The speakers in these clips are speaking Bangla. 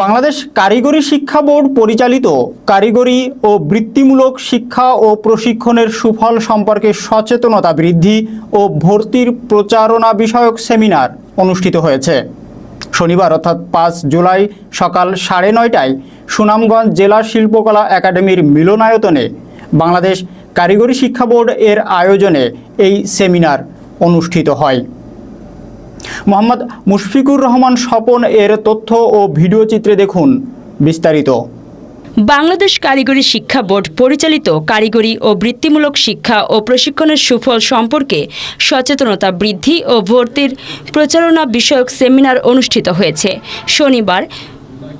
বাংলাদেশ কারিগরি শিক্ষা বোর্ড পরিচালিত কারিগরি ও বৃত্তিমূলক শিক্ষা ও প্রশিক্ষণের সুফল সম্পর্কে সচেতনতা বৃদ্ধি ও ভর্তির প্রচারণা বিষয়ক সেমিনার অনুষ্ঠিত হয়েছে। শনিবার অর্থাৎ 5 জুলাই সকাল 9:30টায় সুনামগঞ্জ জেলা শিল্পকলা একাডেমির মিলনায়তনে বাংলাদেশ কারিগরি শিক্ষা বোর্ড এর আয়োজনে এই সেমিনার অনুষ্ঠিত হয়। মোহাম্মদ মুশফিকুর রহমান স্বপন এর তথ্য ও ভিডিও চিত্রে দেখুন বিস্তারিত। বাংলাদেশ কারিগরি শিক্ষা বোর্ড পরিচালিত কারিগরি ও বৃত্তিমূলক শিক্ষা ও প্রশিক্ষণের সুফল সম্পর্কে সচেতনতা বৃদ্ধি ও ভর্তির প্রচারণা বিষয়ক সেমিনার অনুষ্ঠিত হয়েছে। শনিবার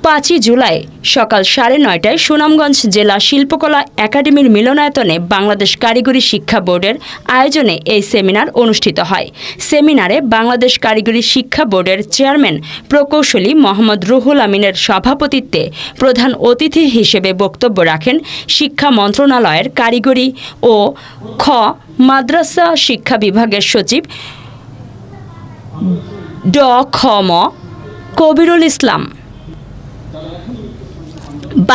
5 জুলাই সকাল 9:30টায় সুনামগঞ্জ জেলা শিল্পকলা একাডেমির মিলনায়তনে বাংলাদেশ কারিগরি শিক্ষা বোর্ডের আয়োজনে এই সেমিনার অনুষ্ঠিত হয়। সেমিনারে বাংলাদেশ কারিগরি শিক্ষা বোর্ডের চেয়ারম্যান প্রকৌশলী মোহাম্মদ রুহুল আমিনের সভাপতিত্বে প্রধান অতিথি হিসেবে বক্তব্য রাখেন শিক্ষা মন্ত্রণালয়ের কারিগরি ও মাদ্রাসা শিক্ষা বিভাগের সচিব ড.খ.ম. কবিরুল ইসলাম।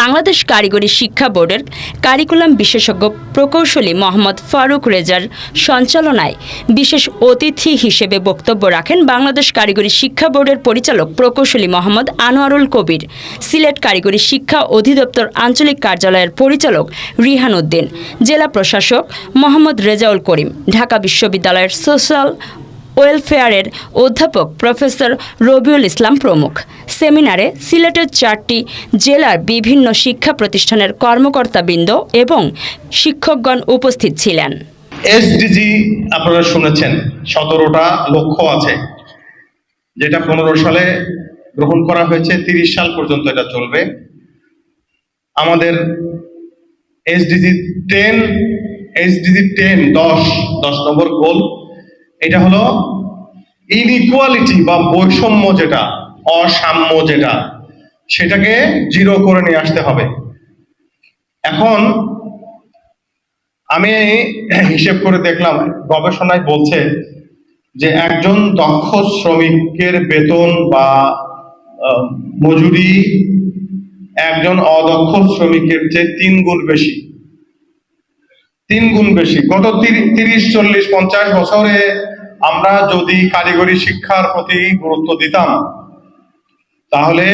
বাংলাদেশ কারিগরি শিক্ষা বোর্ডের কারিকুলাম বিশেষজ্ঞ প্রকৌশলী মোহাম্মদ ফারুক রেজার সঞ্চালনায় বিশেষ অতিথি হিসেবে বক্তব্য রাখেন বাংলাদেশ কারিগরি শিক্ষা বোর্ডের পরিচালক প্রকৌশলী মোহাম্মদ আনোয়ারুল কবির, সিলেট কারিগরি শিক্ষা অধিদপ্তর আঞ্চলিক কার্যালয়ের পরিচালক রিহান উদ্দিন, জেলা প্রশাসক মোহাম্মদ রেজাউল করিম, ঢাকা বিশ্ববিদ্যালয়ের সোশ্যাল ওয়েলফেয়ারের অধ্যাপক প্রফেসর রবিউল ইসলাম প্রমুখ। সেমিনারে সিলেটের 4টি জেলার বিভিন্ন শিক্ষা প্রতিষ্ঠানের কর্মকর্তাবৃন্দ এবং শিক্ষকগণ উপস্থিত ছিলেন। এসডিজি আপনারা শুনেছেন 17টা লক্ষ্য আছে, যেটা 15 সালে গ্রহণ করা হয়েছে, 30 সাল পর্যন্ত এটা চলবে। আমাদের এসডিজি 10 নম্বর গোল, এটা হলো ইনইকুয়ালিটি বা বৈষম্য, যেটা অসাম্য, যেটা সেটাকে 0 করে নিয়ে আসতে হবে। এখন আমি হিসেব করে দেখলাম, গবেষণায় বলছে যে একজন দক্ষ শ্রমিকের বেতন বা মজুরি একজন অদক্ষ শ্রমিকের চেয়ে 3 গুণ বেশি। গত 30, 40, 50 বছরে আমরা যদি কারিগরি শিক্ষার প্রতি গুরুত্ব দিতাম, তাহলে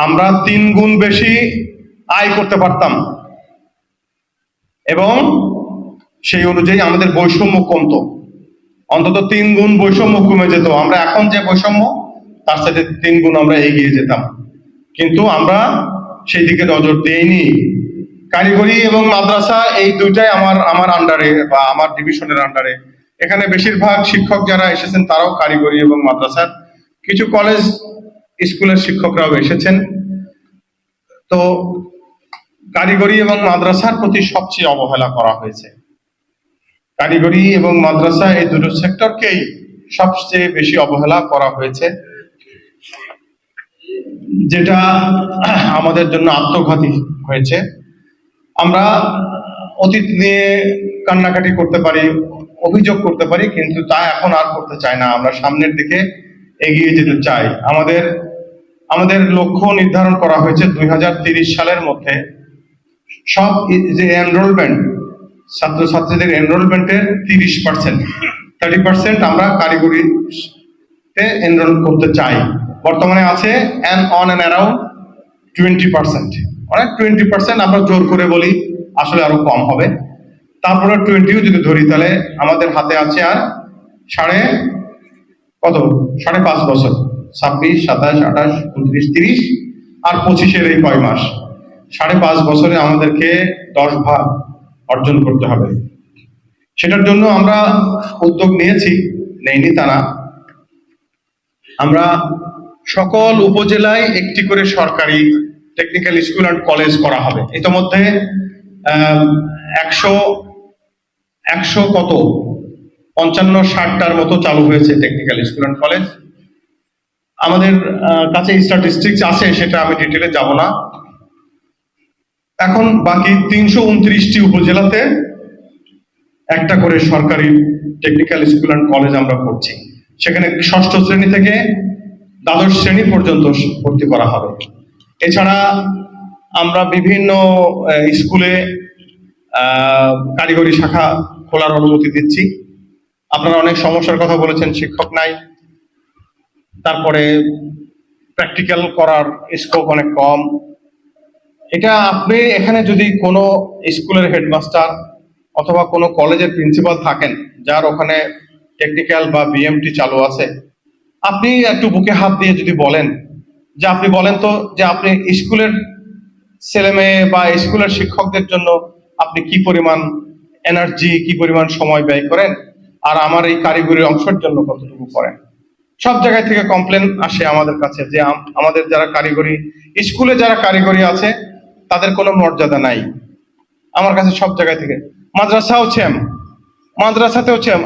আমরা 3 গুণ বেশি আয় করতে পারতাম এবং সেই অনুযায়ী আমাদের বৈষম্য কমতো, অন্তত 3 গুণ বৈষম্য কমে যেত। আমরা এখন যে বৈষম্য, তার সাথে 3 গুণ আমরা এগিয়ে যেতাম, কিন্তু আমরা সেই দিকে নজর দেইনি। কারিগরি এবং মাদ্রাসা এই দুইটাই আমার আন্ডারে বা আমার ডিভিশনের আন্ডারে। এখানে বেশিরভাগ শিক্ষক যারা এসেছেন তারাও কারিগরি এবং মাদ্রাসার, কিছু কলেজ স্কুলের শিক্ষকরাও এসেছেন। তো কারিগরি এবং মাদ্রাসার প্রতি সবচেয়ে অবহেলা করা হয়েছে। কারিগরি এবং মাদ্রাসা এই দুটো সেক্টরকেই সবচেয়ে বেশি অবহেলা করা হয়েছে, যেটা আমাদের জন্য আত্মঘাতী হয়েছে। আমরা অতীত নিয়ে কান্নাকাটি করতে পারি, অভিযোগ করতে পারি, কিন্তু তা এখন আর করতে চাই না। আমরা সামনের দিকে এগিয়ে যেতে চাই। আমাদের লক্ষ্য নির্ধারণ করা হয়েছে 2030 সালের মধ্যে সব যে এনরোলমেন্ট, ছাত্রছাত্রীদের এনরোলমেন্টের 30% আমরা কারিগরিতে এনরোল করতে চাই। বর্তমানে আছে অন অ্যান্ড অ্যারাউন্ড 20%। অনেক 20% আমরা জোর করে বলি, আসলে আরো কম হবে। তারপরে 20 যদি ধরি, তাহলে আমাদের হাতে আছে আর 5.5 বছর, 26, 27, 28, 29, 30 আর 25-এর এই কয় মাস, 5.5 বছরে আমাদেরকে 10 ভাগ অর্জন করতে হবে। সেটার জন্য আমরা উদ্যোগ নেইনি তা না। আমরা সকল উপজেলায় একটি করে সরকারি টেকনিক্যাল স্কুল অ্যান্ড কলেজ করা হবে। ইতিমধ্যে 55-60টার মতো চালু হয়েছে টেকনিক্যাল স্কুল অ্যান্ড কলেজ। আমাদের কাছে স্ট্যাটিস্টিক্স আছে, সেটা আমি ডিটেলে যাব না। এখন বাকি 329টি উপজেলাতে একটা করে সরকারি টেকনিক্যাল স্কুল অ্যান্ড কলেজ আমরা করছি। সেখানে 6ষ্ঠ শ্রেণী থেকে দ্বাদশ শ্রেণী পর্যন্ত ভর্তি করা হবে। এছাড়া আমরা বিভিন্ন স্কুলে কারিগরি শাখা খোলার অনুমতি দিচ্ছি। আপনারা অনেক সমস্যার কথা বলেছেন, শিক্ষক নাই, তারপরে প্র্যাকটিক্যাল করার স্কোপ অনেক কম। এটা আপনি এখানে যদি কোনো স্কুলের হেডমাস্টার অথবা কোনো কলেজের প্রিন্সিপাল থাকেন যার ওখানে টেকনিক্যাল বা বিএমটি চালু আছে, আপনি একটু বুকে হাত দিয়ে যদি বলেন যে আপনি বলেন তো যে আপনি স্কুলের ছেলে মেয়ে বা স্কুলের শিক্ষকদের জন্য আপনি কি পরিমাণ এনার্জি, কি পরিমাণ সময় ব্যয় করেন, আর আমার এই কারিগরি অংশের জন্য কতটুকু করেন। সব জায়গা থেকে কমপ্লেন আসে আমাদের কাছে যে আমাদের যারা কারিগরি স্কুলে যারা কারিগরি আছে তাদের কোনো মর্যাদা নাই। আমার কাছে সব জায়গা থেকে, মাদ্রাসাতেও সেম।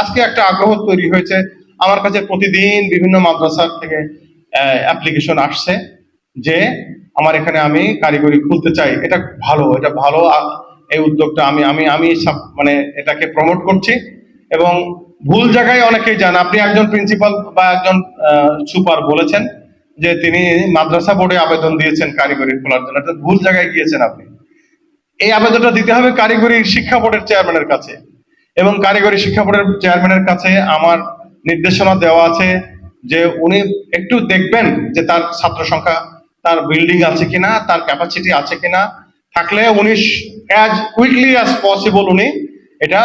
আজকে একটা আগ্রহ তৈরি হয়েছে আমার কাছে, প্রতিদিন বিভিন্ন মাদ্রাসা থেকে অ্যাপ্লিকেশন আসছে যে আমার এখানে আমি কারিগরি খুলতে চাই। এটা ভালো এই উদ্যোগটা আমি মানে এটাকে প্রমোট করছি। এবং ভুল জায়গায় অনেকেই যান। আপনি একজন প্রিন্সিপাল বা একজন সুপার বলেছেন যে তিনি মাদ্রাসা বোর্ডে আবেদন দিয়েছেন কারিগরি খোলার জন্য, এটা ভুল জায়গায় গিয়েছেন আপনি। এই আবেদনটা দিতে হবে কারিগরি শিক্ষা বোর্ডের চেয়ারম্যানের কাছে, এবং কারিগরি শিক্ষা বোর্ডের চেয়ারম্যানের কাছে আমার নির্দেশনা দেওয়া আছে যে উনি একটু দেখবেন যে তার ছাত্র সংখ্যা, তার বিল্ডিং আছে কিনা, তার ক্যাপাসিটি আছে কিনা, থাকলে উনি অ্যাজ কুইকলি অ্যাজ পসিবল উনি এটা